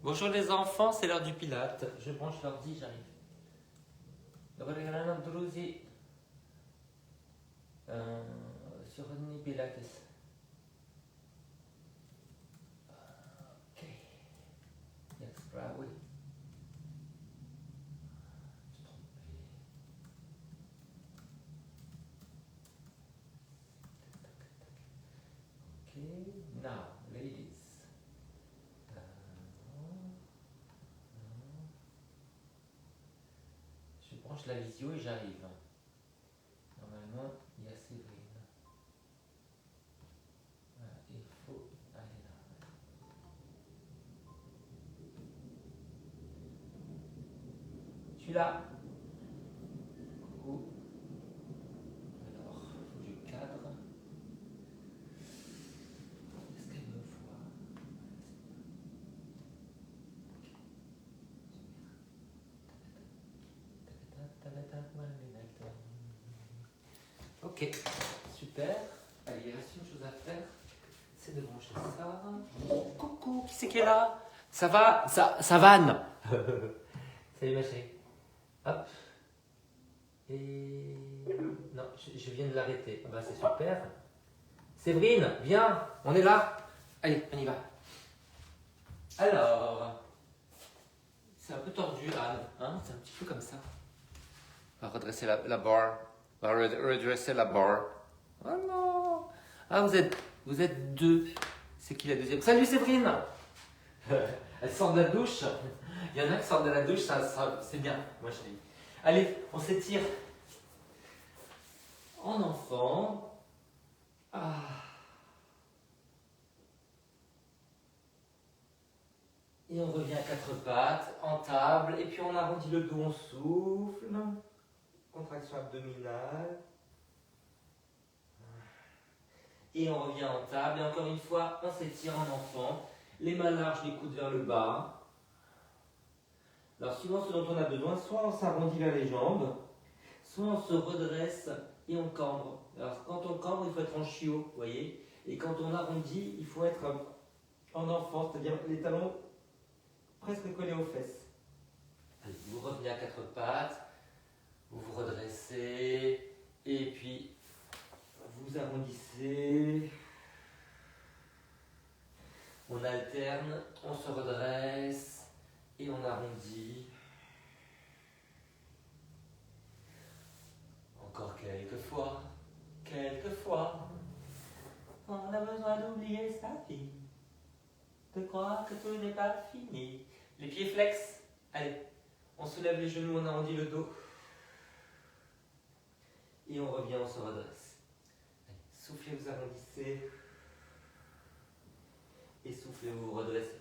Bonjour les enfants, c'est l'heure du Pilate. Je branche l'ordi, j'arrive. Dobar druzi. Sur Rodney Pilates. Ok. Yes, oui. Ok, now, ladies. Je branche la visio et j'arrive. Normalement, il y a Séverine. Voilà, il faut aller là. Je suis là. Coucou. Alors, faut que je cadre. Est-ce qu'elle me voit? Ok, super. Allez, il reste une chose à faire, c'est de brancher ça. Coucou, qui c'est qui est là? Ça va? Ça vanne. Salut ma chérie. Hop. Et... Non, je viens de l'arrêter. Ah bah c'est super. Séverine, viens, on est là. Allez, on y va. Alors, c'est un peu tordu, Anne. Hein, c'est un petit peu comme ça. On va redresser la barre. On va redresser la barre. Oh non. Ah, vous êtes deux. C'est qui la deuxième? Salut Séverine. Elle sort de la douche. Il y en a qui sortent de la douche, c'est bien. Moi je dis. Allez, on s'étire. En enfant. Ah. Et on revient à quatre pattes, en table, et puis on arrondit le dos, on souffle. Contraction abdominale. Et on revient en table, et encore une fois, on s'étire en enfant. Les mains larges, les coudes vers le bas. Alors suivant ce dont on a besoin, soit on s'arrondit vers les jambes, soit on se redresse et on cambre. Alors quand on cambre, il faut être en chiot, vous voyez. Et quand on arrondit, il faut être en enfant, c'est-à-dire les talons presque collés aux fesses. Allez, vous revenez à quatre pattes, vous vous redressez, et puis vous arrondissez. On alterne, on se redresse et on arrondit. Encore quelques fois. On a besoin d'oublier sa vie, de croire que tout n'est pas fini. Les pieds flex. Allez, on soulève les genoux, on arrondit le dos. Et on revient, on se redresse. Allez, soufflez, vous arrondissez. Et soufflez, vous vous redressez.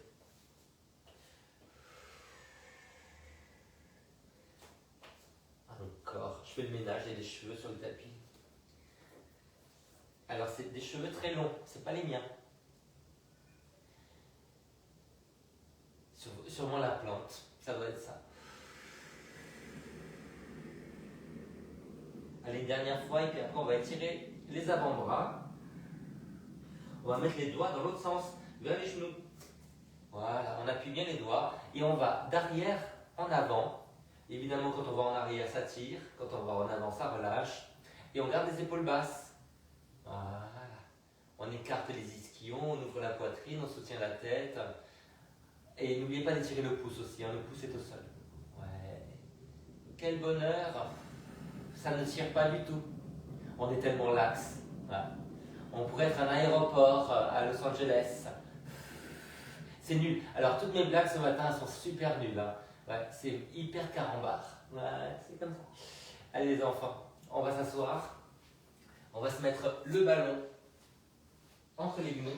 Encore, je fais le ménage, il y a des cheveux sur le tapis. Alors c'est des cheveux très longs, c'est pas les miens. Sûrement la plante, ça doit être ça. Allez, dernière fois, et puis après on va étirer les avant-bras. On va mettre les doigts dans l'autre sens, vers les genoux. Voilà, on appuie bien les doigts et on va d'arrière en avant. Évidemment, quand on va en arrière, ça tire. Quand on va en avant, ça relâche. Et on garde les épaules basses. Voilà. On écarte les ischions, on ouvre la poitrine, on soutient la tête. Et n'oubliez pas d'étirer le pouce aussi, hein, le pouce est au sol. Ouais. Quel bonheur! Ça ne tire pas du tout. On est tellement lax. Voilà. On pourrait être à un aéroport à Los Angeles. C'est nul. Alors toutes mes blagues ce matin sont super nulles. Hein. Ouais, c'est hyper carambar. Ouais, c'est comme ça. Allez les enfants, on va s'asseoir. On va se mettre le ballon entre les genoux.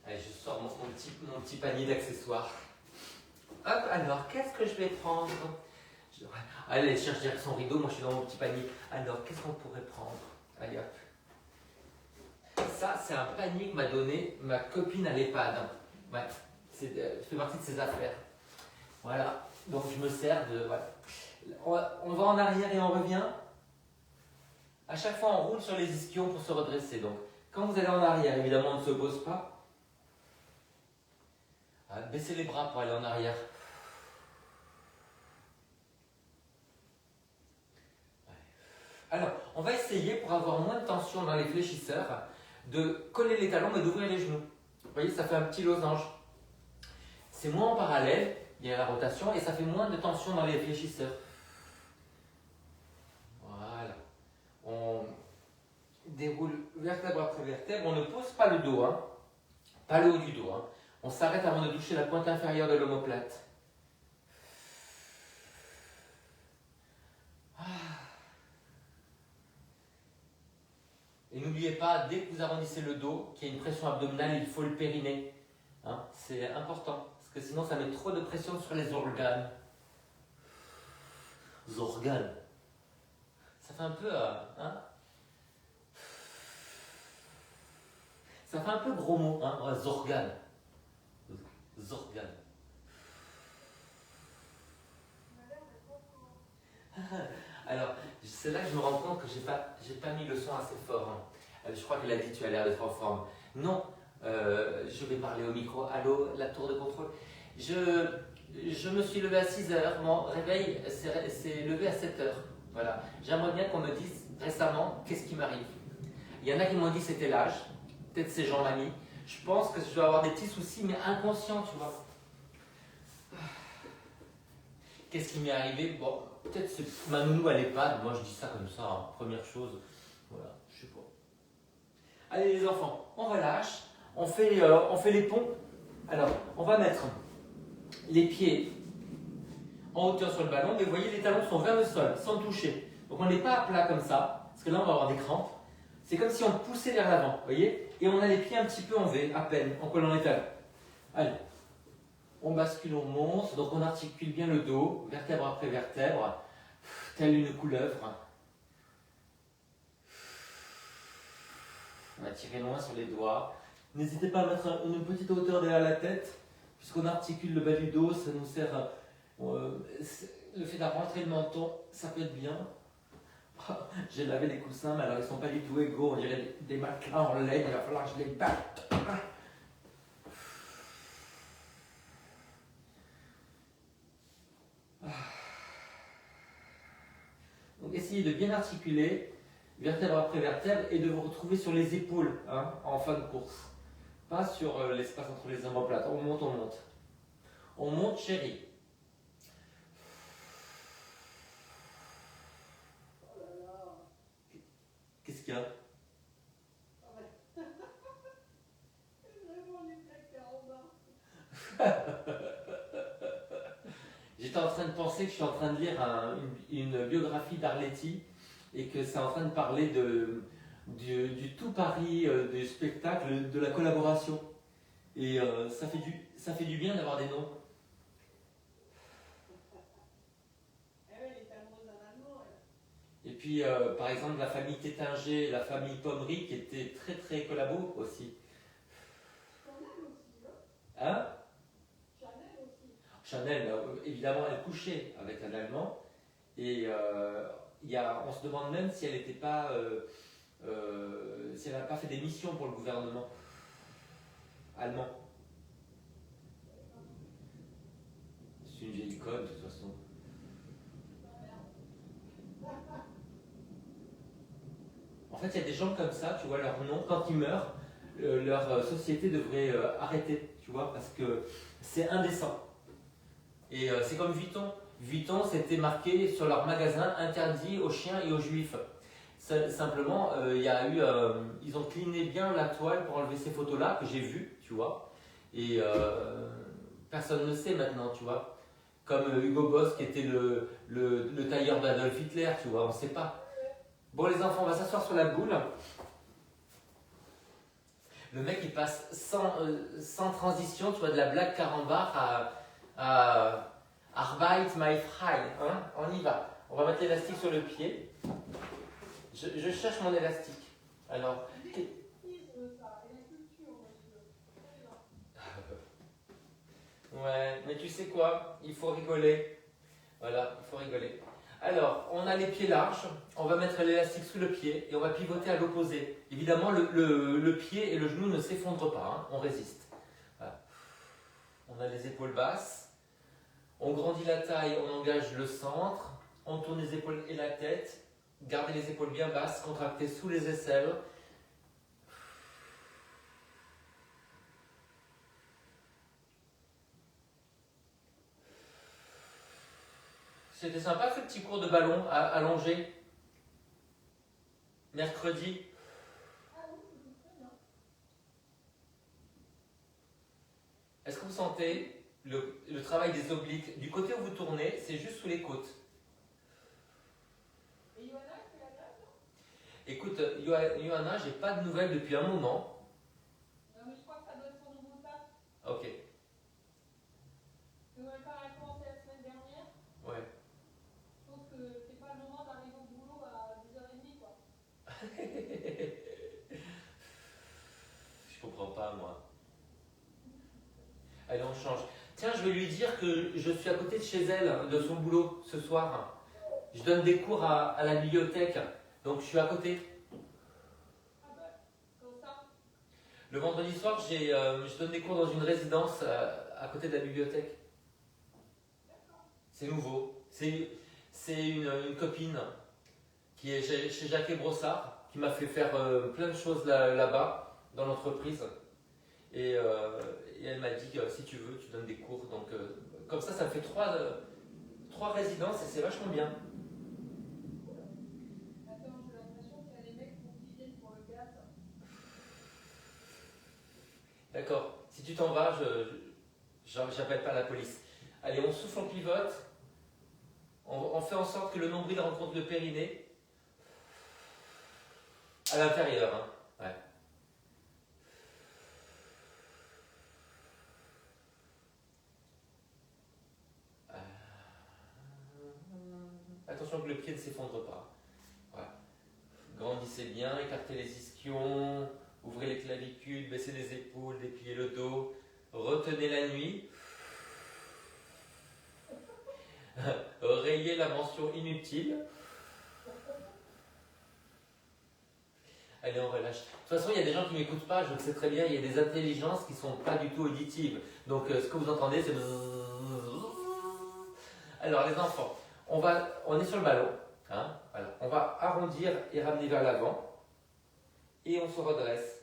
Allez, je sors mon petit panier d'accessoires. Hop, alors, qu'est-ce que je vais prendre? Allez, cherche direction rideau, moi je suis dans mon petit panier. Alors, qu'est-ce qu'on pourrait prendre? Allez, hop. Ça, c'est un panier que m'a donné ma copine à l'EHPAD. Ouais, ça fait partie de ses affaires. Voilà, donc je me sers de... Voilà. On va en arrière et on revient. À chaque fois, on roule sur les ischions pour se redresser. Donc, quand vous allez en arrière, évidemment, on ne se pose pas. Baissez les bras pour aller en arrière. Alors, on va essayer, pour avoir moins de tension dans les fléchisseurs, de coller les talons mais d'ouvrir les genoux. Vous voyez, ça fait un petit losange. C'est moins en parallèle, il y a la rotation, et ça fait moins de tension dans les fléchisseurs. Voilà. On déroule vertèbre après vertèbre. On ne pose pas le dos, hein. Pas le haut du dos. Hein. On s'arrête avant de toucher la pointe inférieure de l'omoplate. Et n'oubliez pas, dès que vous arrondissez le dos, qu'il y a une pression abdominale, il faut le périnée. Hein, c'est important, parce que sinon ça met trop de pression sur les organes. Les organes. Ça fait un peu... hein, ça fait un peu gros mot, hein, les organes. Les organes. Alors, c'est là que je me rends compte que j'ai pas mis le son assez fort. Hein. Je crois qu'il a dit tu as l'air d'être en forme. Non, je vais parler au micro. Allô, la tour de contrôle. Je me suis levé à 6 heures. Mon réveil s'est levé à 7 heures. Voilà. J'aimerais bien qu'on me dise récemment qu'est-ce qui m'arrive. Il y en a qui m'ont dit c'était l'âge. Peut-être c'est Jean Mamie. Je pense que je dois avoir des petits soucis, mais inconscients, tu vois. Qu'est-ce qui m'est arrivé? Bon, peut-être c'est ma nounou à l'EHPAD. Moi, je dis ça comme ça, hein. Première chose. Voilà, je sais pas. Allez, les enfants, on relâche. On fait les ponts. Alors, on va mettre les pieds en hauteur sur le ballon. Mais vous voyez, les talons sont vers le sol, sans toucher. Donc, on n'est pas à plat comme ça, parce que là, on va avoir des crampes. C'est comme si on poussait vers l'avant, vous voyez? Et on a les pieds un petit peu en V, à peine, en collant les talons. Allez. On bascule, on monte, donc on articule bien le dos, vertèbre après vertèbre, telle une couleuvre. On va tirer loin sur les doigts. N'hésitez pas à mettre une petite hauteur derrière la tête, puisqu'on articule le bas du dos, ça nous sert. Le fait d'avoir rentré le menton, ça peut être bien. J'ai lavé les coussins, mais alors ils ne sont pas du tout égaux, on dirait des matelas en laine, il va falloir que je les batte. Donc essayez de bien articuler, vertèbre après vertèbre, et de vous retrouver sur les épaules, hein, en fin de course. Pas sur l'espace entre les omoplates. On monte, on monte. On monte, chérie. Qu'est-ce qu'il y a? J'étais en train de penser que je suis en train de lire une biographie d'Arletty et que c'est en train de parler du tout Paris du spectacle, de la collaboration. Et ça fait du bien d'avoir des noms. Et puis, par exemple, la famille Tétinger, la famille Pommery qui était très très collabo aussi. Hein? Chanel, évidemment, elle couchait avec un Allemand. Et on se demande même si elle n'était pas, si elle n'a pas fait des missions pour le gouvernement allemand. C'est une vieille conne de toute façon. En fait, il y a des gens comme ça, tu vois, leur nom, quand ils meurent, leur société devrait arrêter, tu vois, parce que c'est indécent. Et c'est comme Vuitton. Vuitton, c'était marqué sur leur magasin interdit aux chiens et aux juifs. Simplement, ils ont cliné bien la toile pour enlever ces photos-là que j'ai vues, tu vois. Et personne ne sait maintenant, tu vois. Comme Hugo Boss qui était le tailleur d'Adolf Hitler, tu vois, on ne sait pas. Bon les enfants, on va s'asseoir sur la boule. Le mec il passe sans transition, tu vois, de la blague carambar à Arbeit my frei, hein? On y va. On va mettre l'élastique sur le pied. Je cherche mon élastique. Alors. Ouais, mais tu sais quoi? Il faut rigoler. Voilà, il faut rigoler. Alors, on a les pieds larges, on va mettre l'élastique sous le pied et on va pivoter à l'opposé. Évidemment, le pied et le genou ne s'effondrent pas, hein, on résiste. Voilà. On On a les épaules basses. On grandit la taille, on engage le centre. On tourne les épaules et la tête. Gardez les épaules bien basses, contractez sous les aisselles. C'était sympa ce petit cours de ballon allongé. Mercredi. Est-ce que vous sentez le travail des obliques? Du côté où vous tournez, c'est juste sous les côtes. Et Johanna, tu la place, non? Écoute, Johanna, j'ai pas de nouvelles depuis un moment. Non, mais je crois que ça doit être son nouveau taf. Ok. Quand elle a commencé la semaine dernière, Ouais. je pense que c'est pas le moment d'arriver au boulot à 10h30, quoi. Je comprends pas, moi. Allez, on change. Tiens, je vais lui dire que je suis à côté de chez elle, de son boulot, ce soir. Je donne des cours à la bibliothèque, donc je suis à côté. Ah bah, comme ça. Le vendredi soir, je donne des cours dans une résidence à côté de la bibliothèque. C'est nouveau. C'est une copine qui est chez Jacques Brossard, qui m'a fait faire plein de choses là-bas, dans l'entreprise. Et elle m'a dit que si tu veux, tu donnes des cours. Donc, comme ça fait trois résidences et c'est vachement bien. Attends, j'ai l'impression qu'il y a des mecs qui viennent pour le gaz. D'accord. Si tu t'en vas, j'appelle pas la police. Allez, on souffle, on pivote. On fait en sorte que le nombril rencontre le périnée. À l'intérieur, hein. Ouais. Attention que le pied ne s'effondre pas. Voilà. Grandissez bien, écartez les ischions, ouvrez les clavicules, baissez les épaules, dépliez le dos, retenez la nuit. Rayez la mention inutile. Allez, on relâche. De toute façon, il y a des gens qui ne m'écoutent pas, je le sais très bien, il y a des intelligences qui ne sont pas du tout auditives. Donc, ce que vous entendez, c'est... Alors, les enfants, on est sur le ballon. Hein, voilà. On va arrondir et ramener vers l'avant. Et on se redresse.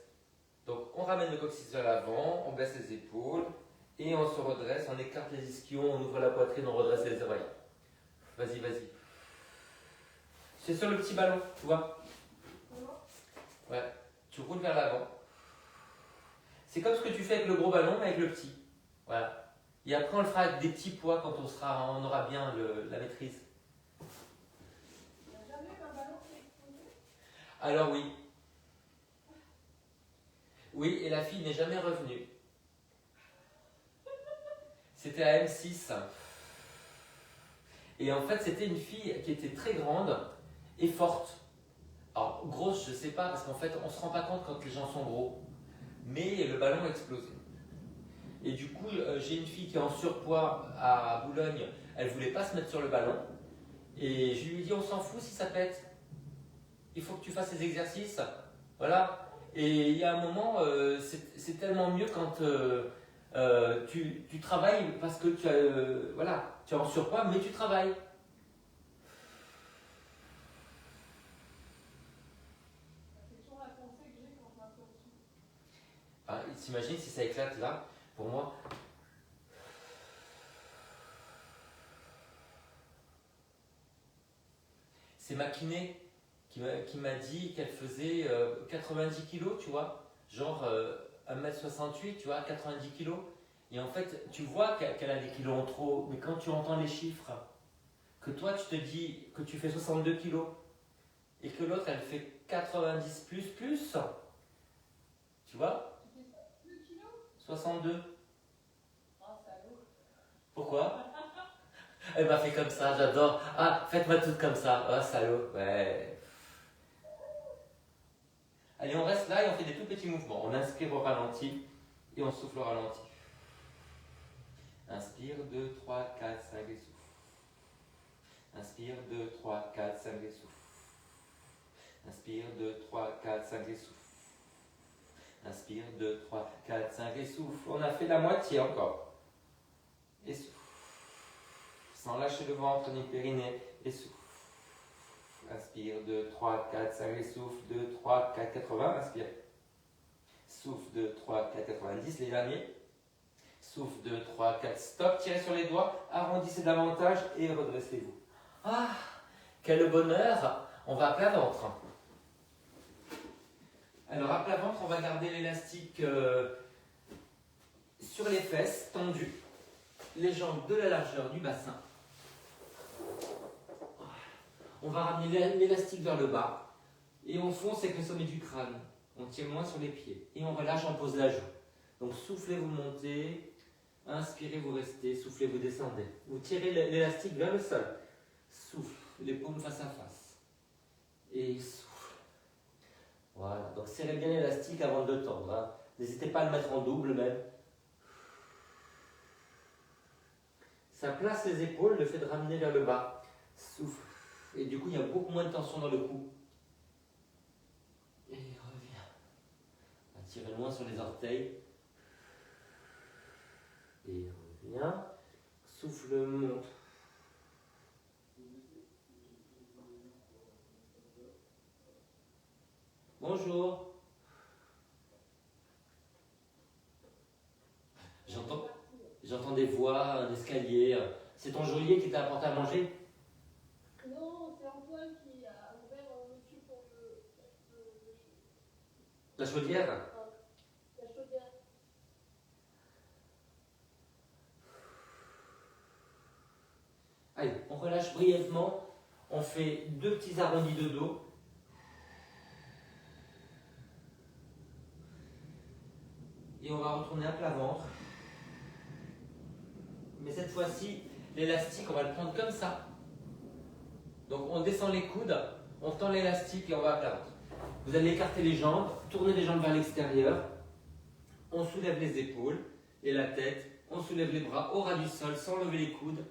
Donc, on ramène le coccyx vers l'avant, on baisse les épaules. Et on se redresse, on écarte les ischions, on ouvre la poitrine, on redresse les oreilles. Vas-y, vas-y. C'est sur le petit ballon, tu vois? Ouais, tu roules vers l'avant. C'est comme ce que tu fais avec le gros ballon, mais avec le petit. Voilà. Et après, on le fera avec des petits poids quand on aura bien la maîtrise. Il n'y a jamais eu un ballon qui est explosé? Alors oui. Oui, et la fille n'est jamais revenue. C'était à M6. Et en fait, c'était une fille qui était très grande et forte. Alors, grosse, je ne sais pas, parce qu'en fait, on ne se rend pas compte quand les gens sont gros. Mais le ballon a explosé. Et du coup, j'ai une fille qui est en surpoids à Boulogne. Elle ne voulait pas se mettre sur le ballon. Et je lui ai dit, on s'en fout si ça pète. Il faut que tu fasses les exercices. Voilà. Et il y a un moment, c'est tellement mieux quand tu travailles parce que tu es en surpoids, mais tu travailles. C'est toujours la pensée que j'ai quand je m'assois dessus. Ah, t'imagines si ça éclate là, pour moi. C'est ma kiné qui m'a dit qu'elle faisait 90 kilos, tu vois, genre 1m68, tu vois, 90 kilos. Et en fait, tu vois qu'elle a des kilos en trop, mais quand tu entends les chiffres, que toi tu te dis que tu fais 62 kilos et que l'autre elle fait 90 plus, tu vois, Tu fais ça 2 kilos? 62. Oh, salaud. Pourquoi? Elle m'a fait comme ça, j'adore. Ah, faites-moi toutes comme ça. Oh, salaud. Ouais. Allez, on reste là et on fait des tout petits mouvements. On inspire au ralenti et on souffle au ralenti. Inspire, 2, 3, 4, 5 et souffle. Inspire, 2, 3, 4, 5 et souffle. Inspire, 2, 3, 4, 5 et souffle. Inspire, 2, 3, 4, 5 et souffle. On a fait la moitié encore. sans lâcher le ventre ni le périnée. Et souffle. Inspire, 2, 3, 4, 5, et souffle, 2, 3, 4, 80. Inspire. Souffle, 2, 3, 4, 90. Les derniers. Souffle, 2, 3, 4, stop. Tirez sur les doigts. Arrondissez davantage et redressez-vous. Ah, quel bonheur. On va à plat ventre. Alors à plat ventre, on va garder l'élastique sur les fesses, tendues. Les jambes de la largeur du bassin. On va ramener l'élastique vers le bas. Et on fonce avec le sommet du crâne. On tire moins sur les pieds. Et on relâche, on pose la joue. Donc soufflez, vous montez. Inspirez, vous restez. Soufflez, vous descendez. Vous tirez l'élastique vers le sol. Souffle, les paumes face à face. Et souffle. Voilà, donc serrez bien l'élastique avant de le tendre. Hein. N'hésitez pas à le mettre en double même. Ça place les épaules, le fait de ramener vers le bas. Souffle. Et du coup, il y a beaucoup moins de tension dans le cou. Et reviens. Tirez loin sur les orteils. Et reviens. Souffle, monte. Bonjour. J'entends des voix, un escalier. C'est ton geôlier qui t'a apporté à manger? Non, c'est Antoine qui a ouvert monsieur pour La chaudière? la chaudière. Allez, on relâche brièvement. On fait 2 petits arrondis de dos. Et on va retourner à plat ventre. Mais cette fois-ci, l'élastique, on va le prendre comme ça. Donc on descend les coudes, on tend l'élastique et on va à plat ventre. Vous allez écarter les jambes, tourner les jambes vers l'extérieur. On soulève les épaules et la tête. On soulève les bras au ras du sol sans lever les coudes.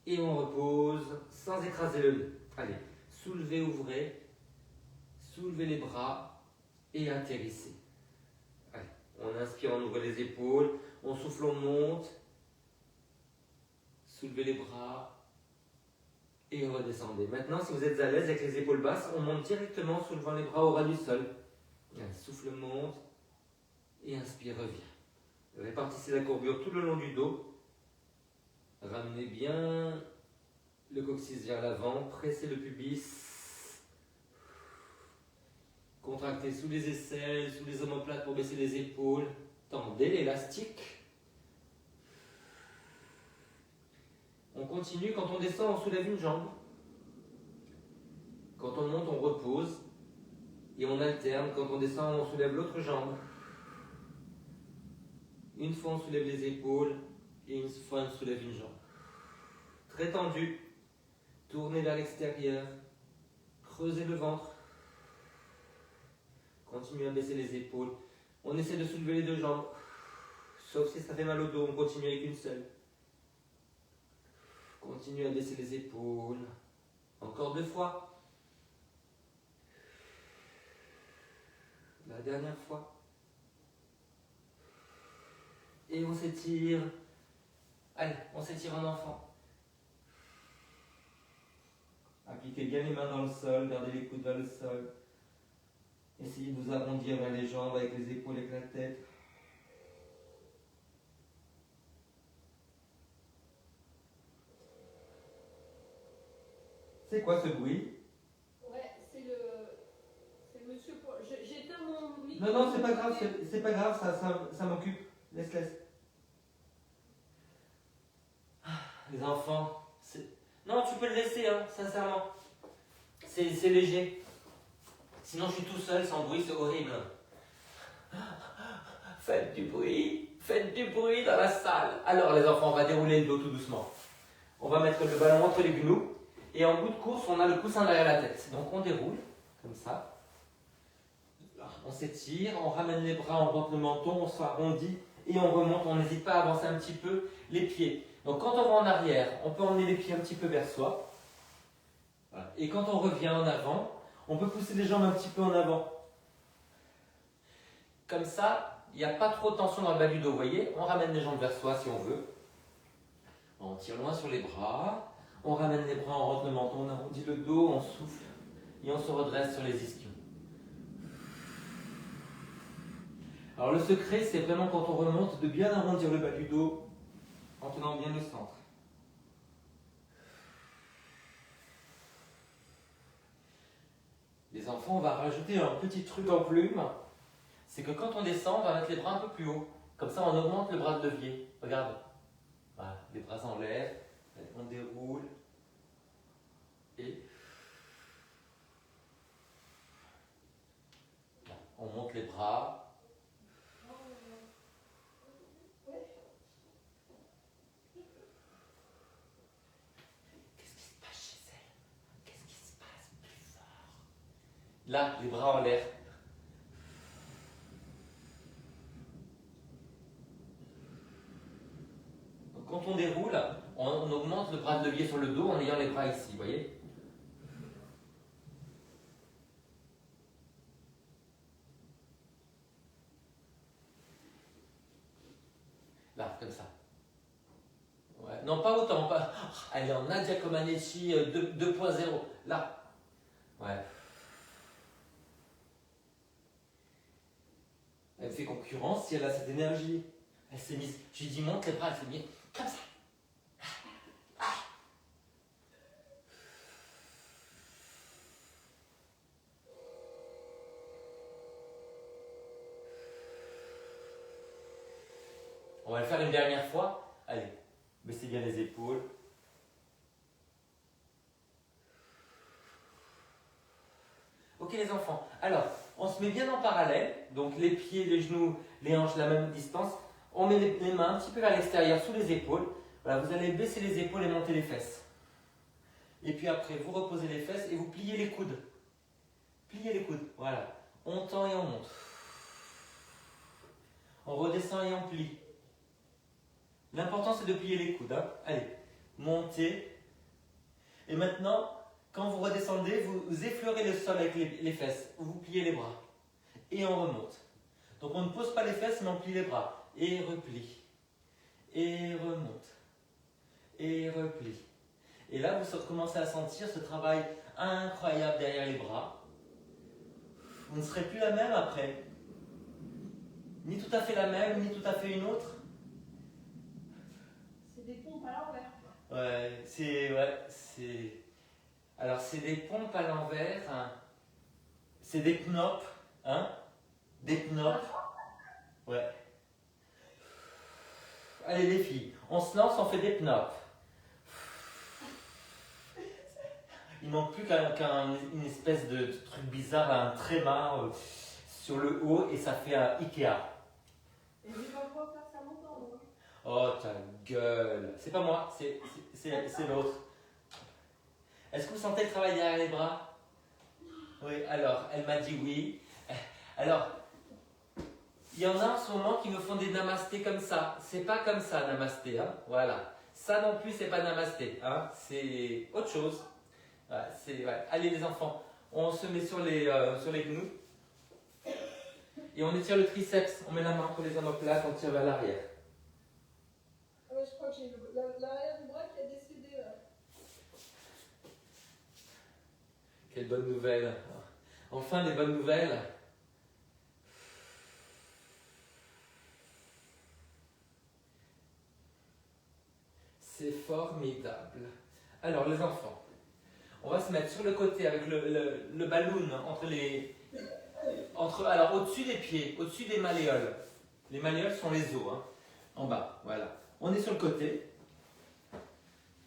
Et on repose sans écraser le nez. Allez, soulevez, ouvrez. Soulevez les bras et atterrissez. Allez, on inspire, on ouvre les épaules. On souffle, on monte. Soulevez les bras et redescendez. Maintenant, si vous êtes à l'aise avec les épaules basses, on monte directement en soulevant les bras au ras du sol. Allez, souffle, monte et inspire, revient. Répartissez la courbure tout le long du dos. Ramenez bien le coccyx vers l'avant, pressez le pubis. Contractez sous les aisselles, sous les omoplates pour baisser les épaules. Tendez l'élastique. On continue, quand on descend, on soulève une jambe. Quand on monte, on repose. Et on alterne, quand on descend, on soulève l'autre jambe. Une fois, on soulève les épaules. Et une fois, on soulève une jambe. Très tendu. Tournez vers l'extérieur. Creusez le ventre. Continuez à baisser les épaules. On essaie de soulever les 2 jambes. Sauf si ça fait mal au dos, on continue avec une seule. Continuez à baisser les épaules. Encore 2 fois. La dernière fois. Et on s'étire. Allez, on s'étire en enfant. Appliquez bien les mains dans le sol, gardez les coudes vers le sol. Essayez de vous arrondir vers les jambes avec les épaules, avec la tête. C'est quoi ce bruit? Ouais, c'est monsieur pour... J'éteins mon micro. Non, non, c'est pas grave, c'est pas grave, ça m'occupe. Laisse. Les enfants, non, tu peux le laisser, hein, sincèrement. C'est léger. Sinon, je suis tout seul, sans bruit, c'est horrible. Faites du bruit dans la salle. Alors, les enfants, on va dérouler le dos tout doucement. On va mettre le ballon entre les genoux. Et en bout de course, on a le coussin derrière la tête. Donc, on déroule, comme ça. On s'étire, on ramène les bras, on rentre le menton, on s'arrondit et on remonte. On n'hésite pas à avancer un petit peu les pieds. Donc quand on va en arrière, on peut emmener les pieds un petit peu vers soi. Voilà. Et quand on revient en avant, on peut pousser les jambes un petit peu en avant. Comme ça, il n'y a pas trop de tension dans le bas du dos. Vous voyez, on ramène les jambes vers soi si on veut. On tire loin sur les bras. On ramène les bras, on rentre le menton, on arrondit le dos, on souffle et on se redresse sur les ischions. Alors le secret, c'est vraiment quand on remonte de bien arrondir le bas du dos en tenant bien le centre. Les enfants, on va rajouter un petit truc en plume. C'est que quand on descend, on va mettre les bras un peu plus haut. Comme ça, on augmente le bras de levier. Regarde. Voilà, les bras en l'air. On déroule. Et on monte les bras. Qu'est-ce qui se passe chez elle? Qu'est-ce qui se passe plus fort? Là, les bras en l'air. Donc, quand on déroule, on augmente le bras de levier sur le dos en ayant les bras ici, vous voyez? Là, comme ça. Ouais. Non, pas autant. Pas... Allez, en Nadia Comaneci 2.0. Là. Ouais. Elle fait concurrence si elle a cette énergie. Elle s'est mise. J'ai dit monte les bras, elle s'est mise comme ça. On va le faire une dernière fois. Allez, baissez bien les épaules. Ok les enfants, alors on se met bien en parallèle, donc les pieds, les genoux, les hanches la même distance. On met les mains un petit peu vers l'extérieur sous les épaules. Voilà, vous allez baisser les épaules et monter les fesses. Et puis après, vous reposez les fesses et vous pliez les coudes. Pliez les coudes, voilà. On tend et on monte. On redescend et on plie. L'important c'est de plier les coudes. Hein. Allez, montez. Et maintenant, quand vous redescendez, vous effleurez le sol avec les fesses. Vous pliez les bras. Et on remonte. Donc on ne pose pas les fesses, mais on plie les bras. Et replie. Et remonte. Et replie. Et là, vous commencez à sentir ce travail incroyable derrière les bras. Vous ne serez plus la même après. Ni tout à fait la même, ni tout à fait une autre. C'est des pompes à l'envers. Ouais, c'est... Alors, c'est des pompes à l'envers. Hein. C'est des knopes. Hein? Des knopes. Ouais. Allez, les filles, on se lance, on fait des knopes. Il manque plus qu'une espèce de truc bizarre, un tréma sur le haut et ça fait un Ikea. Et je vais pas pouvoir faire ça longtemps, moi. Oh ta gueule! C'est pas moi, c'est l'autre. Est-ce que vous sentez le travail derrière les bras? Oui, alors, elle m'a dit oui. Alors, il y en a en ce moment qui me font des namastés comme ça. C'est pas comme ça, namasté, hein? Voilà. Ça non plus, c'est pas namasté, hein? C'est autre chose. Ouais. Allez les enfants, on se met sur les genoux et on étire le triceps. On met la main entre les omoplates, on tire vers l'arrière. Ah ouais, je crois que j'ai l'arrière du bras qui a décédé là. Quelle bonne nouvelle. Enfin des bonnes nouvelles. C'est formidable. Alors les enfants, on va se mettre sur le côté avec le ballon alors au-dessus des pieds, au-dessus des malléoles. Les malléoles sont les os, hein, en bas, voilà. On est sur le côté.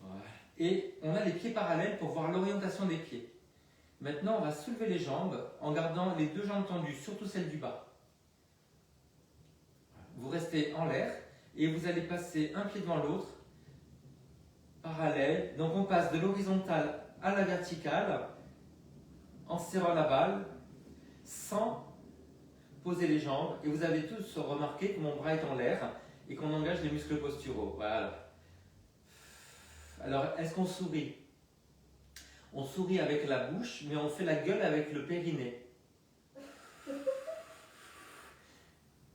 Voilà. Et on a les pieds parallèles pour voir l'orientation des pieds. Maintenant, on va soulever les jambes en gardant les deux jambes tendues, surtout celle du bas. Vous restez en l'air et vous allez passer un pied devant l'autre, parallèle. Donc on passe de l'horizontale à la verticale en serrant la balle sans poser les jambes. Et vous avez tous remarqué que mon bras est en l'air et qu'on engage les muscles posturaux. Voilà. Alors, est-ce qu'on sourit? On sourit avec la bouche, mais on fait la gueule avec le périnée.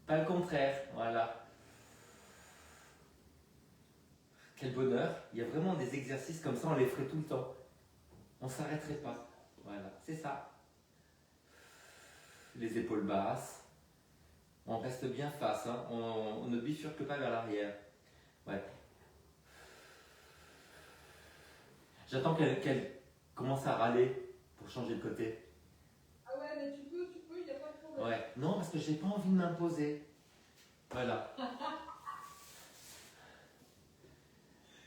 Pas le contraire, voilà. Quel bonheur. Il y a vraiment des exercices comme ça, on les ferait tout le temps. On ne s'arrêterait pas. Voilà, c'est ça. Les épaules basses. On reste bien face, hein. On ne bifurque pas vers l'arrière. Ouais. J'attends qu'elle commence à râler pour changer de côté. Ah ouais, mais tu peux, il n'y a pas de problème. Ouais. Non, parce que j'ai pas envie de m'imposer. Voilà.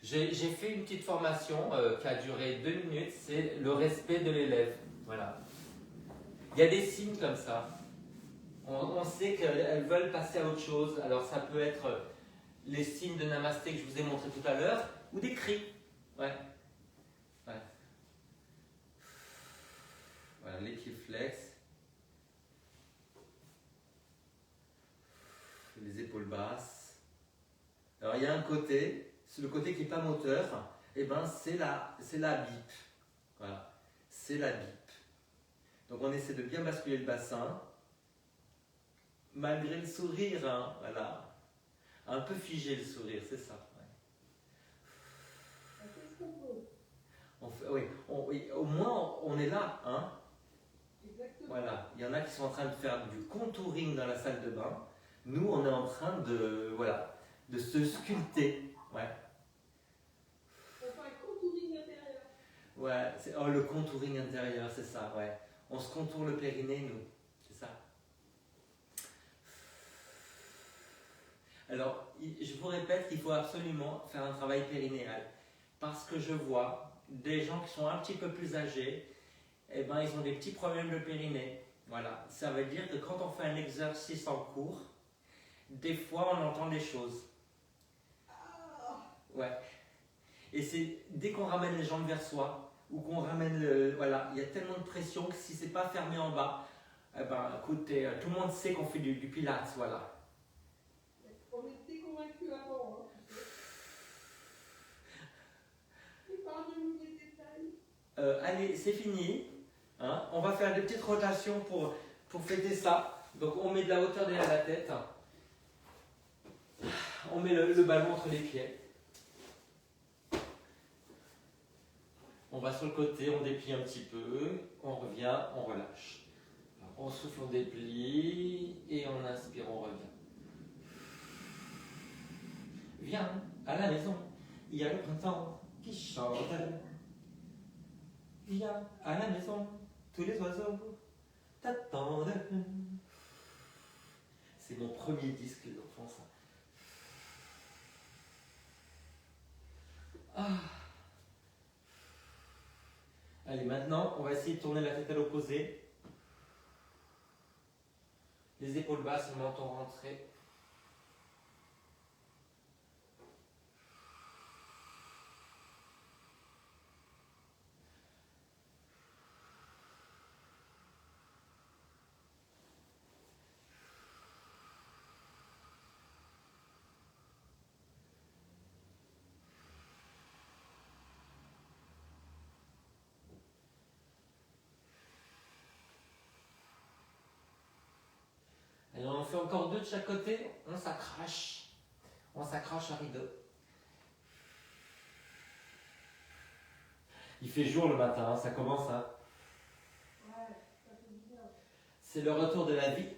J'ai fait une petite formation qui a duré 2 minutes, c'est le respect de l'élève. Voilà. Il y a des signes comme ça. On sait qu'elles veulent passer à autre chose. Alors ça peut être les signes de namasté que je vous ai montré tout à l'heure, ou des cris. Ouais. Ouais. Voilà, les pieds flex. Les épaules basses. Alors il y a un côté, c'est le côté qui n'est pas moteur, et ben c'est la bip. Voilà, c'est la bip. Donc on essaie de bien basculer le bassin, malgré le sourire, hein, voilà. Un peu figé le sourire, c'est ça. Ouais. Qu'est-ce qu'on peut? Oui, au moins on est là, hein. Exactement. Voilà, il y en a qui sont en train de faire du contouring dans la salle de bain. Nous, on est en train de, voilà, de se sculpter. Ouais. On fait un contouring intérieur. Ouais, le contouring intérieur, c'est ça, ouais. On se contourne le périnée, nous. C'est ça. Alors, je vous répète qu'il faut absolument faire un travail périnéal. Parce que je vois des gens qui sont un petit peu plus âgés, eh ben, ils ont des petits problèmes de périnée. Voilà. Ça veut dire que quand on fait un exercice en cours, des fois on entend des choses. Ouais. Et c'est dès qu'on ramène les jambes vers soi, ou qu'on ramène voilà, il y a tellement de pression que si c'est pas fermé en bas, eh ben, écoutez, tout le monde sait qu'on fait du pilates, voilà. On était convaincus avant, hein. Épargne-nous les détails. Allez, c'est fini. Hein, on va faire des petites rotations pour fêter ça. Donc on met de la hauteur derrière la tête. On met le ballon entre les pieds. On va sur le côté, on déplie un petit peu, on revient, on relâche. On souffle, on déplie et on inspire, on revient. Viens à la maison, il y a le printemps qui chante. Viens à la maison, tous les oiseaux t'attendent. C'est mon premier disque d'enfant, ça. Ah. Allez, maintenant, on va essayer de tourner la tête à l'opposé. Les épaules basses, le menton rentré. Et on en fait encore 2 de chaque côté, on s'accroche. On s'accroche à rideau. Il fait jour le matin, hein, ça commence à... Ouais, ça fait du bien. C'est le retour de la vie.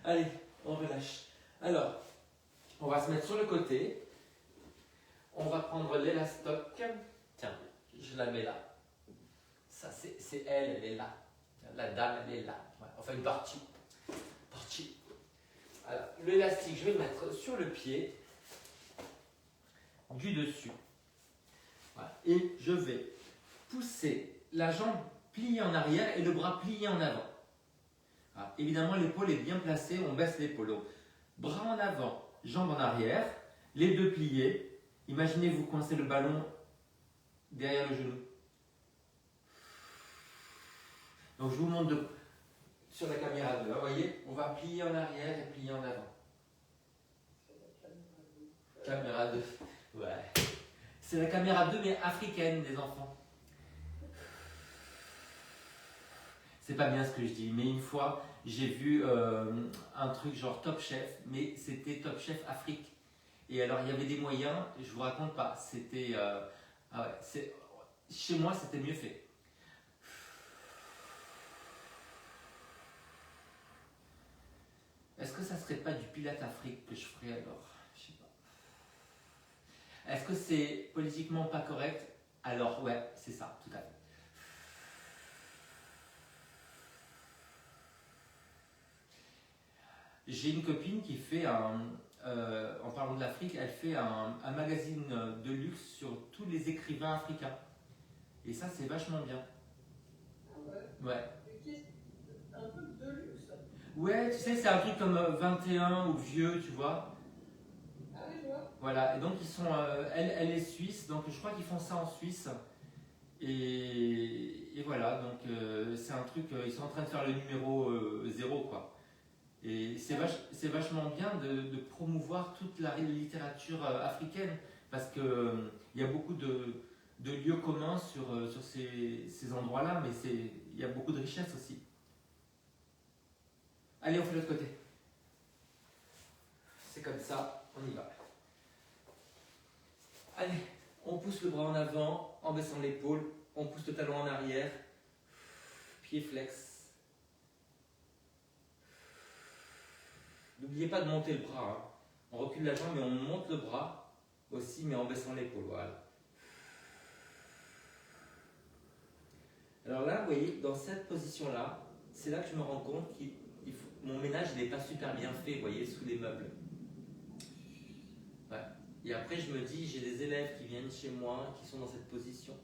Allez, on relâche. Alors, on va se mettre sur le côté. On va prendre l'élastoc. Tiens, je la mets là. Ça, c'est elle est là. La dame, elle est là. Ouais, enfin, une partie. Alors, l'élastique, je vais le mettre sur le pied du dessus. Voilà. Et je vais pousser la jambe pliée en arrière et le bras plié en avant. Voilà. Évidemment, l'épaule est bien placée, on baisse l'épaule. Donc, bras en avant, jambe en arrière, les deux pliés. Imaginez vous coincez le ballon derrière le genou. Donc, je vous montre sur la caméra 2. Vous voyez, on va plier en arrière et plier en avant. Caméra 2. Ouais. C'est la caméra 2 mais africaine des enfants. C'est pas bien ce que je dis, mais une fois j'ai vu un truc genre Top Chef, mais c'était Top Chef Afrique. Et alors, il y avait des moyens, je vous raconte pas, c'était... ah ouais, chez moi, c'était mieux fait. Est-ce que ça serait pas du Pilate Afrique que je ferais alors? Je sais pas. Est-ce que c'est politiquement pas correct? Alors, ouais, c'est ça, tout à fait. J'ai une copine qui fait en parlant de l'Afrique, elle fait un magazine de luxe sur tous les écrivains africains. Et ça, c'est vachement bien. Ah ouais. Ouais. Un peu de luxe. Ouais, tu sais, c'est un truc comme 21 ou vieux, tu vois. Ah oui, je vois. Voilà, et donc ils sont. Elle est suisse, donc je crois qu'ils font ça en Suisse. Et voilà, donc c'est un truc, ils sont en train de faire le numéro 0, quoi. Et c'est vachement bien de promouvoir toute la littérature africaine, parce qu'il y a beaucoup de lieux communs sur ces endroits-là, mais il y a beaucoup de richesse aussi. Allez, on fait de l'autre côté. C'est comme ça, on y va. Allez, on pousse le bras en avant, en baissant l'épaule, on pousse le talon en arrière, pied flex. N'oubliez pas de monter le bras. Hein. On recule la jambe et on monte le bras aussi, mais en baissant l'épaule. Voilà. Alors là, vous voyez, dans cette position-là, c'est là que je me rends compte que mon ménage n'est pas super bien fait, vous voyez, sous les meubles. Ouais. Et après, je me dis, j'ai des élèves qui viennent chez moi, qui sont dans cette position.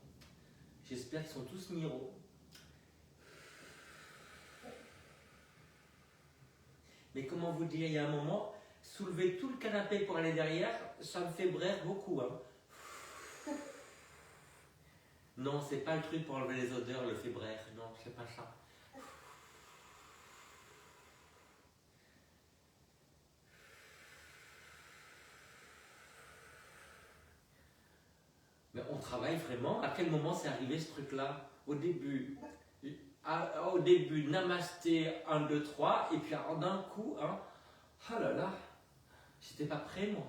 J'espère qu'ils sont tous miro. Mais comment vous dire, il y a un moment, soulever tout le canapé pour aller derrière, ça me fait braire beaucoup. Hein. Non, c'est pas le truc pour enlever les odeurs, le fait braire. Non, c'est pas ça. Mais on travaille vraiment. À quel moment c'est arrivé ce truc-là? Au début, namasté 1, 2, 3, et puis d'un coup, hein, oh là là, j'étais pas prêt moi.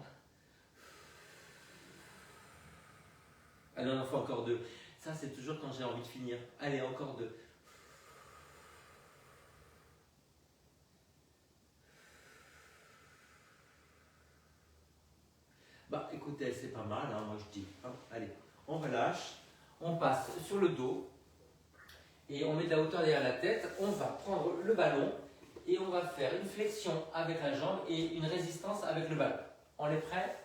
Allez, on en fait encore 2. Ça, c'est toujours quand j'ai envie de finir. Allez, encore 2. Bah écoutez, c'est pas mal, hein, moi je dis. Hein. Allez, on relâche, on passe sur le dos et on met de la hauteur derrière la tête. On va prendre le ballon et on va faire une flexion avec la jambe et une résistance avec le ballon. On est prêt?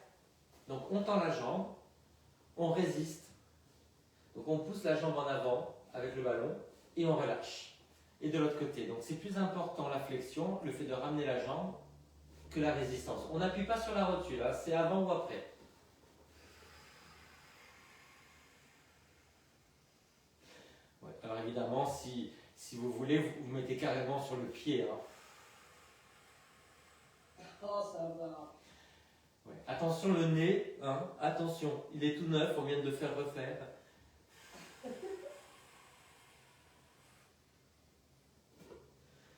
Donc on tend la jambe, on résiste. Donc on pousse la jambe en avant avec le ballon et on relâche. Et de l'autre côté, donc c'est plus important la flexion, le fait de ramener la jambe, que la résistance. On n'appuie pas sur la rotule, hein, c'est avant ou après. Ouais, alors évidemment, si vous voulez, vous mettez carrément sur le pied. Hein. Oh, ça va. Ouais. Attention le nez, hein, attention, il est tout neuf, on vient de le faire refaire.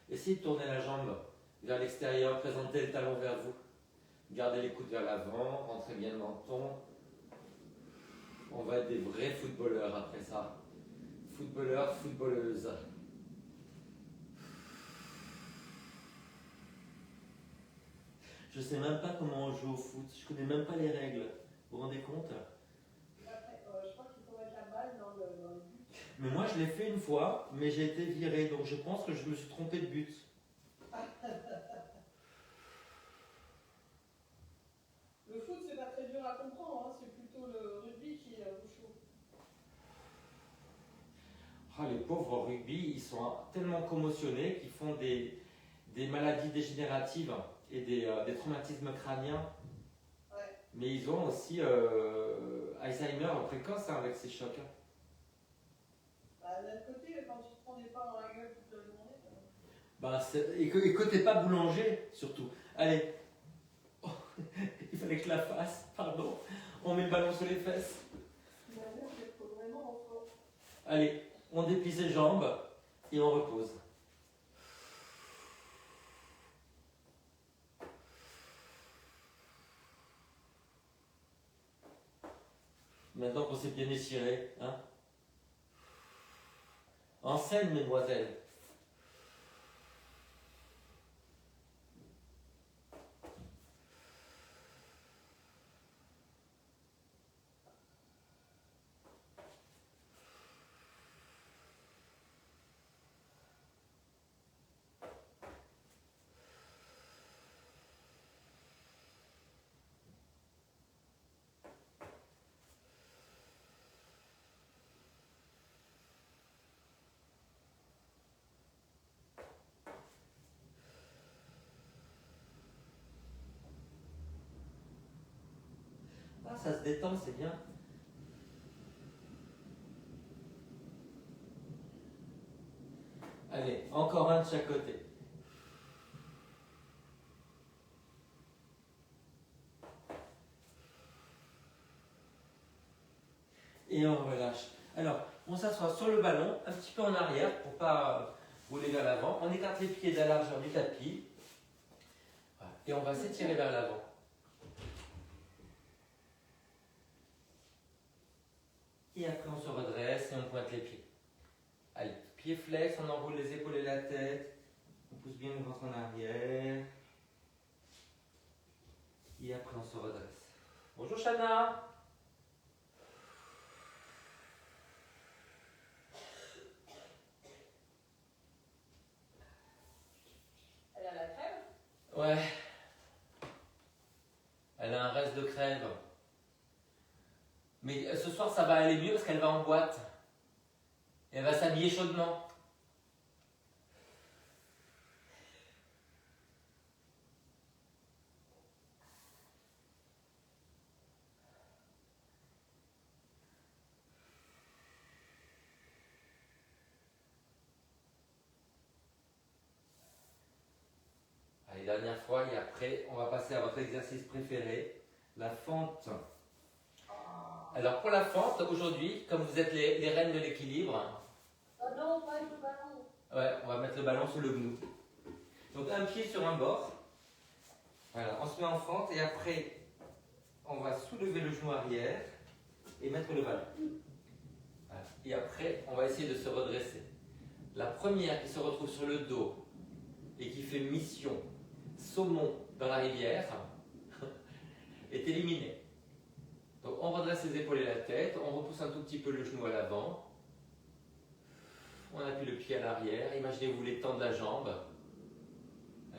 Essayez de tourner la jambe vers l'extérieur, présentez le talon vers vous. Gardez les coudes vers l'avant, rentrez bien le menton. On va être des vrais footballeurs après ça. Footballeurs, footballeuses. Je sais même pas comment on joue au foot, je connais même pas les règles. Vous vous rendez compte? Après, je crois qu'il faut mettre la balle dans le but. Mais moi je l'ai fait une fois, mais j'ai été viré, donc je pense que je me suis trompé de but. Le foot, c'est pas très dur à comprendre, hein. C'est plutôt le rugby qui est un peu chaud. Ah, les pauvres au rugby, ils sont tellement commotionnés qu'ils font des maladies dégénératives et des traumatismes crâniens. Ouais. Mais ils ont aussi Alzheimer précoce hein, avec ces chocs. Bah, d'un côté, quand tu te prends des pas dans la gueule toute la journée. Bah, et que t'es pas boulanger, surtout. Allez. Oh, il fallait que je la fasse, pardon. On met le ballon sur les fesses. Vraiment en forme. Allez, on déplie ses jambes et on repose. Maintenant qu'on s'est bien étiré, hein. En scène, mesdemoiselles. Ah, ça se détend, c'est bien. Allez, encore un de chaque côté. Et on relâche. Alors, on s'assoit sur le ballon, un petit peu en arrière pour ne pas rouler vers l'avant. On écarte les pieds de la largeur du tapis. Voilà. Et on va s'étirer vers l'avant. Et après, on se redresse et on pointe les pieds. Allez, pied flex, on enroule les épaules et la tête. On pousse bien le ventre en arrière. Et après, on se redresse. Bonjour Shana. Elle a la crème? Ouais. Elle a un reste de crève. Mais ce soir, ça va aller mieux parce qu'elle va en boîte. Et elle va s'habiller chaudement. Allez, dernière fois et après, on va passer à votre exercice préféré, la fente. Alors pour la fente, aujourd'hui, comme vous êtes les reines de l'équilibre, Oh non, pas avec le ballon. ouais, on va mettre le ballon sous le genou. Donc un pied sur un bord. Voilà, on se met en fente et après, on va soulever le genou arrière et mettre le ballon. Voilà. Et après, on va essayer de se redresser. La première qui se retrouve sur le dos et qui fait mission saumon dans la rivière est éliminée. Donc on redresse les épaules et la tête, on repousse un tout petit peu le genou à l'avant, on appuie le pied à l'arrière, imaginez vous voulez tendre la jambe,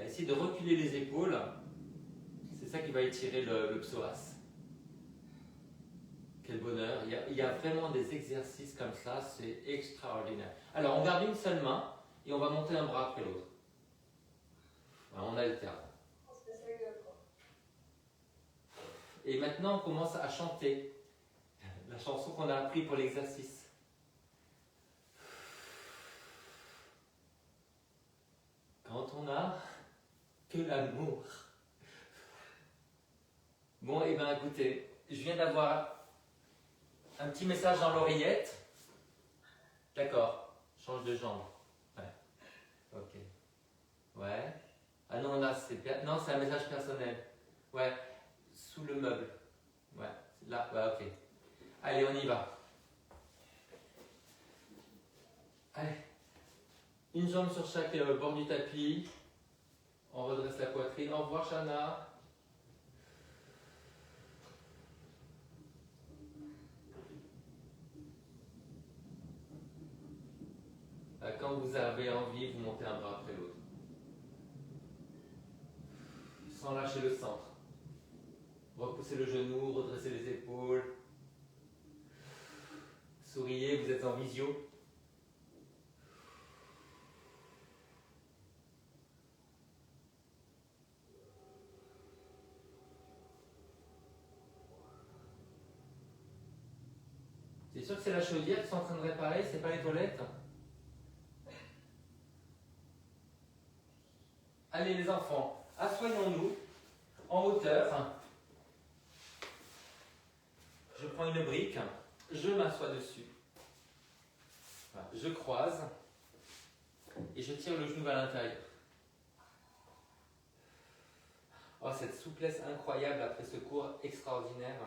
essayez de reculer les épaules, c'est ça qui va étirer le psoas. Quel bonheur, il y a vraiment des exercices comme ça, c'est extraordinaire. Alors on garde une seule main et on va monter un bras après l'autre. On alterne. Et maintenant on commence à chanter la chanson qu'on a appris pour l'exercice. Quand on a que l'amour. Bon, et bien écoutez, je viens d'avoir un petit message dans l'oreillette. D'accord, change de jambe. Ouais, ok. Ouais. Ah non, là, non, c'est un message personnel. Ouais, sous le meuble. Ouais, là, ouais, ok. Allez, on y va. Allez. Une jambe sur chaque bord du tapis. On redresse la poitrine. Au revoir, Shana. Quand vous avez envie, vous montez un bras après l'autre. Sans lâcher le centre. Repoussez le genou, redressez les épaules. Souriez, vous êtes en visio. C'est sûr que c'est la chaudière qui sont en train de réparer, c'est pas les toilettes. Allez les enfants, assoyons-nous en hauteur. Je prends une brique, je m'assois dessus. Voilà, je croise et je tire le genou vers l'intérieur. Oh, cette souplesse incroyable après ce cours extraordinaire.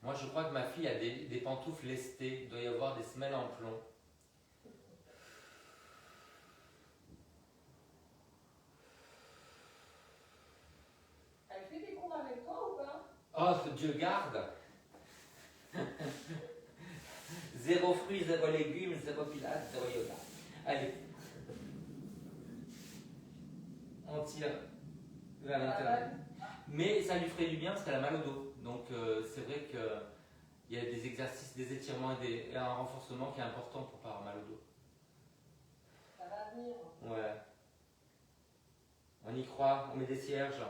Moi, je crois que ma fille a des pantoufles lestées. Il doit y avoir des semelles en plomb. Elle fait des cours avec toi ou pas? Oh, Dieu garde! Zéro fruits, zéro légumes, zéro pilates, zéro yoga. Allez. On tire vers l'intérieur. Mais ça lui ferait du bien parce qu'elle a mal au dos. Donc c'est vrai qu'il y a des exercices, des étirements et un renforcement qui est important pour pas avoir mal au dos. Ça va venir. Ouais. On y croit, on met des cierges.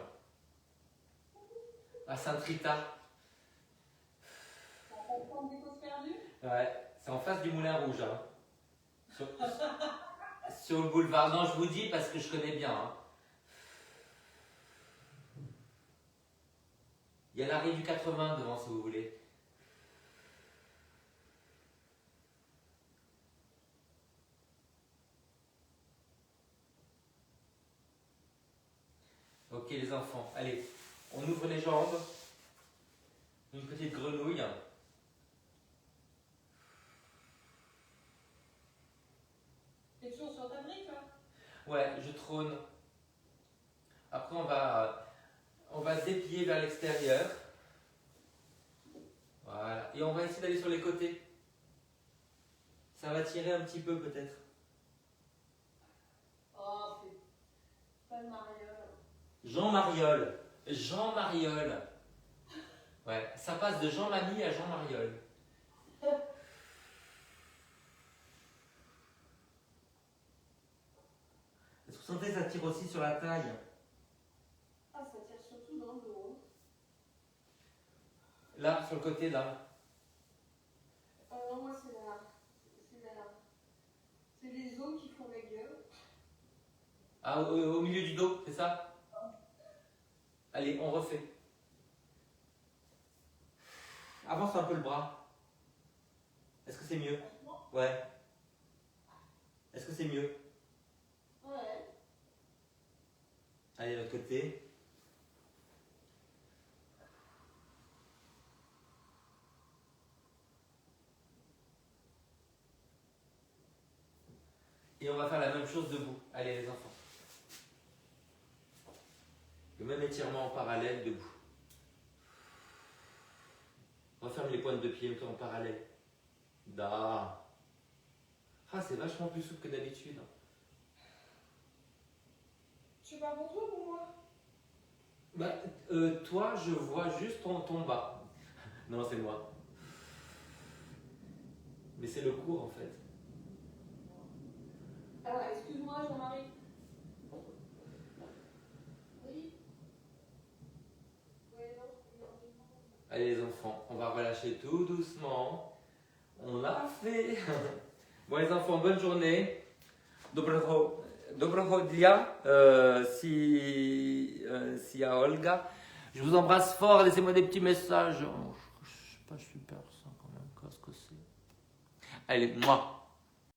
À Sainte-Rita. Ça prend des causes perdues? Ouais, c'est en face du Moulin Rouge. Hein. Sur le boulevard. Non, je vous dis parce que je connais bien. Hein. Il y a l'arrêt du 80 devant si vous voulez. Ok les enfants, allez, on ouvre les jambes. Une petite grenouille. T'es toujours sur ta brique là? Ouais, je trône. Après on va se déplier vers l'extérieur. Voilà. Et on va essayer d'aller sur les côtés. Ça va tirer un petit peu peut-être. Oh, c'est pas de mariole. Jean Mariole. Jean Mariole. Ouais, ça passe de Jean Mamie à Jean Mariole. Est-ce que vous sentez que ça tire aussi sur la taille? Ah, ça tire surtout dans le dos. Là, sur le côté, là. Non, moi c'est là. C'est là. C'est les os qui font la gueule. Ah, au milieu du dos, c'est ça? Allez, on refait. Avance un peu le bras. Est-ce que c'est mieux? Ouais. Est-ce que c'est mieux? Ouais. Allez, de l'autre côté. Et on va faire la même chose debout. Allez, les enfants. Le même étirement en parallèle, debout. On referme les pointes de pied en parallèle. Da. Ah, c'est vachement plus souple que d'habitude. Je sais pas pour toi ou pour moi? Bah, toi, je vois juste ton bas. Non, c'est moi. Mais c'est le cours en fait. Ah, excuse-moi, Jean-Marie. Oui. Ouais, non. Allez les enfants, on va relâcher tout doucement. On l'a fait. Bon les enfants, bonne journée. Dobrego dnia, si à Olga. Je vous embrasse fort, laissez-moi des petits messages. Oh, je sais pas, je suis super ça quand même, qu'est-ce que c'est. Allez, moi.